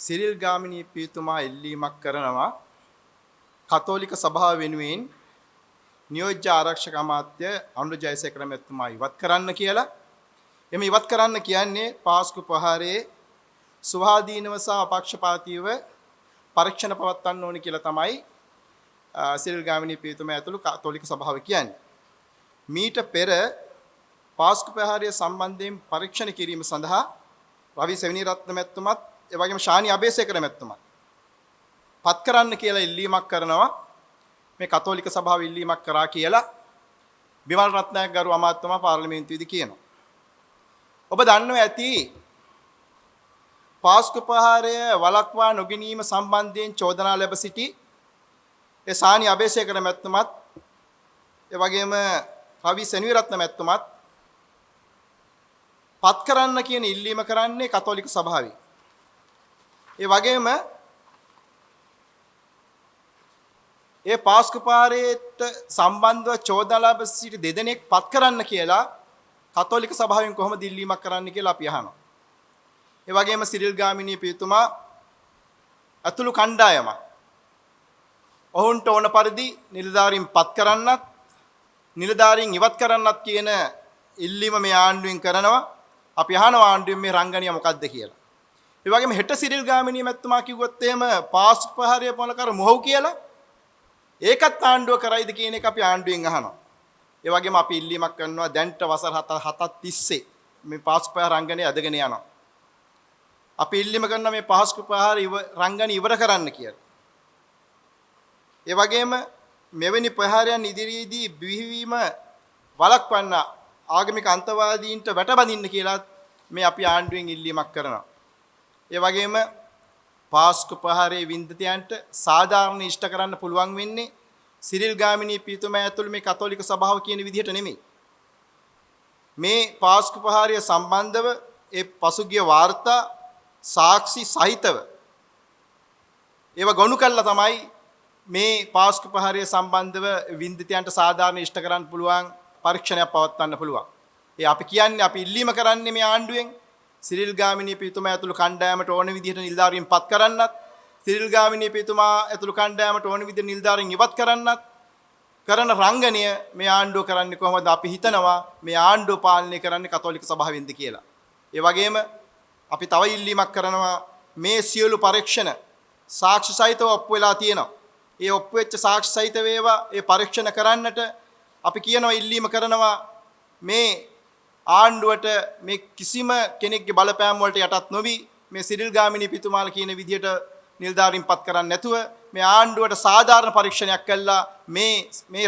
Cyril Gamini පියතුමා ඉල්ලීමක් කරනවා කතෝලික සභාව වෙනුවෙන් නියෝජ්‍ය ආරක්ෂක අමාත්‍ය අනුර ජයසේකර මැතිතුමා ඉවත් කරන්න කියලා. එමෙ ඉවත් කරන්න කියන්නේ පාස්කු ප්‍රහාරයේ ස්වාධීනව සහ අපක්ෂපාතීව පරීක්ෂණ පවත්වන්න ඕනි කියලා තමයි සිරිල් ගාමිණී පියතුමා ඇතුළු කතෝලික සභාව කියන්නේ. මීට පෙර පාස්කු ප්‍රහාරය සම්බන්ධයෙන් පරීක්ෂණ කිරීම සඳහා රවි සෙවණිරත්න මැතිතුමත් ඒ වගේම ශානි අබේසේකර මැතිතුමත් පත් කරන්න කියලා ඉල්ලීමක් කරනවා. මේ කතෝලික සභාව ඉල්ලීමක් කරා කියලා බිමල් රත්නායක ගරු අමාත්‍යතුමා පාර්ලිමේන්තුවේදී කියනවා. ඔබ දන්නවා ඇති පාස්කු ප්‍රහාරය වළක්වා නොගැනීම සම්බන්ධයෙන් චෝදනා ලැබ සිටි ඒ ශානි අබේසේකර මැතිතුමත් ඒ වගේම රවි සෙනවිරත්න මැතිතුමත් පත් කරන්න කියන ඉල්ලීම කරන්නේ කතෝලික සභාවේ. ඒ වගේම ඒ පාස්කු ප්‍රහාරයට සම්බන්ධව චෝදනා ලැබ සිටි දෙදෙනෙක් පත් කරන්න කියලා කතෝලික සභාවෙන් කොහොමද ඉල්ලීමක් කරන්න කියලා අපි අහනවා. ඒ වගේම සිරිල් ගාමිණී පියතුමා අතුළු කණ්ඩායම ඔවුන්ට ඕන පරිදි නිලධාරීන් පත් කරන්නත් නිලධාරීන් ඉවත් කරන්නත් කියන ඉල්ලීම මේ ආණ්ඩුවෙන් කරනවා. අපි අහනවා ආණ්ඩුවෙන් මේ රංගනිය මොකද්ද කියලා. ඒ වගේම හෙට සිරිල් ගාමිණී මැතිතුමා කිව්වොත් එහෙම පාස්කු ප්‍රහාරය පොල කර මොහොව් කියලා ඒකත් ආණ්ඩුව කරයිද කියන එක අපි ආණ්ඩුවෙන් අහනවා. ඒ වගේම අපි ඉල්ලීමක් කරනවා දැන්ට වසර 7ක් තිස්සේ මේ පාස්කු ප්‍රහාර රංගනය අදගෙන යනවා. අපි ඉල්ලීම කරනවා මේ පාස්කු ප්‍රහාර රංගනය ඉවර කරන්න කියලා. ඒ වගේම මෙවැනි ප්‍රහාරයන් ඉදිරියේදී බිහිවීම වළක්වන්න ආගමික අන්තවාදීන්ට වැටබඳින්න කියලා මේ අපි ආණ්ඩුවෙන් ඉල්ලීමක් කරනවා. ඒ වගේම පාස්කු ප්‍රහාරයේ වින්දිතයන්ට සාධාරණ ඉෂ්ට කරන්න පුළුවන් වෙන්නේ සිරිල් ගාමිණී පියතුමා ඇතුළු මේ කතෝලික සභාව කියන විදිහට නෙමෙයි. මේ පාස්කු ප්‍රහාරය සම්බන්ධව ඒ පසුගිය වාර්තා සාක්ෂි සහිතව ඒව ගොනු කළා තමයි මේ පාස්කු ප්‍රහාරය සම්බන්ධව වින්දිතයන්ට සාධාරණ ඉෂ්ට කරන්න පුළුවන් පරීක්ෂණයක් පවත්වන්න පුළුවන්. ඒ අපි කියන්නේ අපි ඉල්ලීම කරන්නේ මේ ආණ්ඩුවෙන් සිරිල් ගාමිණී පියතුමා ඇතුළු කණ්ඩායමට ඕන විදිහට නිලධාරීන් පත් කරන්නත් සිරිල් ගාමිණී පියතුමා ඇතුළු කණ්ඩායමට ඕන විදිහට නිලධාරීන් ඉවත් කරන්නත් කරන රංගනය මේ ආණ්ඩුව කරන්නේ කොහොමද? අපි හිතනවා මේ ආණ්ඩුව පාලනය කරන්නේ කතෝලික සභාවෙන්ද කියලා. ඒ වගේම අපි තව ඉල්ලීමක් කරනවා මේ සියලු පරීක්ෂණ සාක්ෂි සහිතව ඔප්පු වෙලා තියෙනවා. ඒ ඔප්පු වෙච්ච සාක්ෂි සහිත වේවා ඒ පරීක්ෂණ කරන්නට අපි කියනවා ඉල්ලීම කරනවා මේ ආණ්ඩුවට මේ කිසිම කෙනෙක්ගේ බලපෑම් වලට යටත් නොවි මේ සිරිල් ගාමිණී පියතුමාලා කියන විදිහට නිලධාරීන් පත් කරන්නේ නැතුව මේ ආණ්ඩුවට සාධාරණ පරීක්ෂණයක් කළා මේ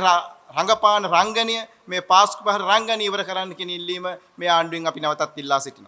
රංගපාන රංගනය මේ පාස්කු ප්‍රහාර රංගනය ඉවර කරන්න කියන ඉල්ලීම මේ ආණ්ඩුවෙන් අපි නැවතත් ඉල්ලා සිටිනවා.